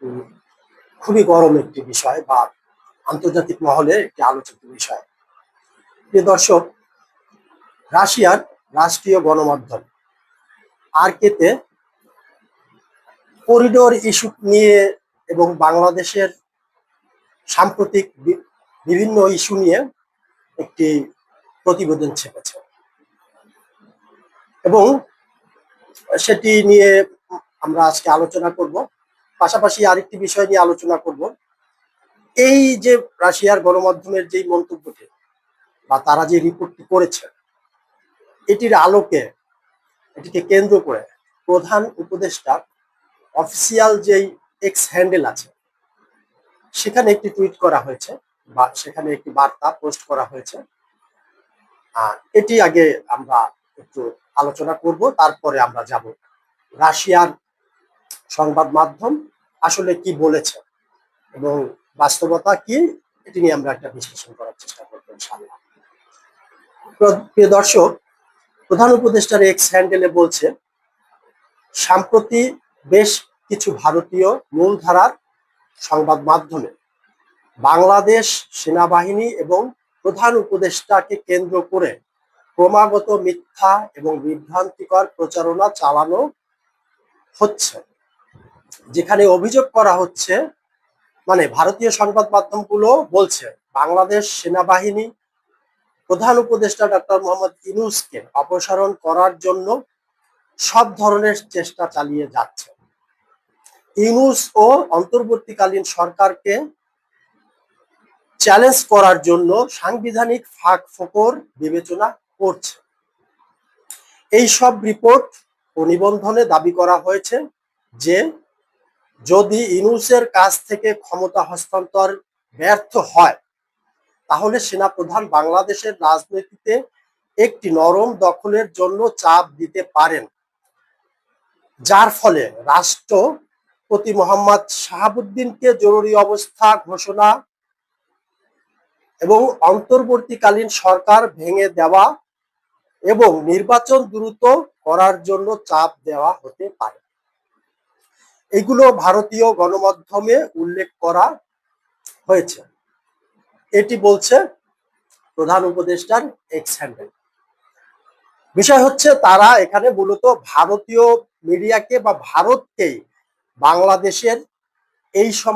উম, খুবই গরম একটি বিষয় বা আন্তর্জাতিক মহলে একটি আলোচিত বিষয়। প্রিয় দর্শক, রাশিয়ার রাষ্ট্রীয় গণমাধ্যম আরকেতে করিডোর ইস্যু নিয়ে এবং বাংলাদেশের সাম্প্রতিক বিভিন্ন ইস্যু নিয়ে একটি প্রতিবেদন ছেপেছে এবং সেটি নিয়ে আমরা আজকে আলোচনা করব। পাশাপাশি আরেকটি বিষয় নিয়ে আলোচনা করব। এই যে রাশিয়ার গণমাধ্যমের যে মন্তব্যটি বা তারা যে রিপোর্টটি করেছে, এটির আলোকে এটিকে কেন্দ্র করে প্রধান উপদেষ্টা অফিসিয়াল যেই এক্স হ্যান্ডেল আছে সেখানে একটি টুইট করা হয়েছে বা সেখানে একটি বার্তা পোস্ট করা হয়েছে। এটি আগে আমরা একটু আলোচনা করব, তারপরে আমরা যাব রাশিয়ার সংবাদ মাধ্যম আসলে কি বলেছে এবং বাস্তবতা কি, এটি নিয়ে আমরা একটা বিশ্লেষণ করার চেষ্টা করবো ইনশাআল্লাহ। প্রিয় দর্শক, প্রধান উপদেষ্টার এক্স হ্যান্ডেলে বলছে, সম্প্রতি বেশ কিছু ভারতীয় মূলধারার সংবাদ মাধ্যমে বাংলাদেশ সেনাবাহিনী এবং প্রধান উপদেষ্টাকে কেন্দ্র করে ক্রমাগত মিথ্যা এবং বিভ্রান্তিকর প্রচারণা চালানো হচ্ছে, যেখানে অভিযোগ করা হচ্ছে, মানে ভারতীয় সংবাদ মাধ্যমগুলো বলছে বাংলাদেশ সেনাবাহিনী প্রধান উপদেষ্টা ডক্টর মোহাম্মদ ইউনূসকে অপসারণ করার জন্য সব ধরনের চেষ্টা চালিয়ে যাচ্ছে। ইউনূস ও অন্তর্বর্তীকালীন সরকারকে চ্যালেঞ্জ করার জন্য সাংবিধানিক ফাঁক ফোকর বিবেচনা করছে। এই সব রিপোর্ট ও নিবন্ধনে দাবি করা হয়েছে যে যদি ইউনূসের কাছ থেকে ক্ষমতা হস্তান্তর ব্যর্থ হয় তাহলে সেনাপ্রধান বাংলাদেশের রাজনীতিতে একটি নরম দখলের জন্য চাপ দিতে পারেন, যার ফলে রাষ্ট্রপতি মোহাম্মদ শাহাবুদ্দিনকে জরুরি অবস্থা ঘোষণা এবং অন্তর্বর্তীকালীন সরকার ভেঙে দেওয়া এবং নির্বাচন দ্রুত করার জন্য চাপ দেওয়া হতে পারে। এগুলো ভারতীয় গণমাধ্যমে উল্লেখ করা হয়েছে। এটি বলছে প্রধান উপদেষ্টার এক্স হ্যান্ডেল। বিষয় হচ্ছে তারা এখানে মূলত ভারতীয় মিডিয়াকে বা ভারতকেই বাংলাদেশের এই সমস্ত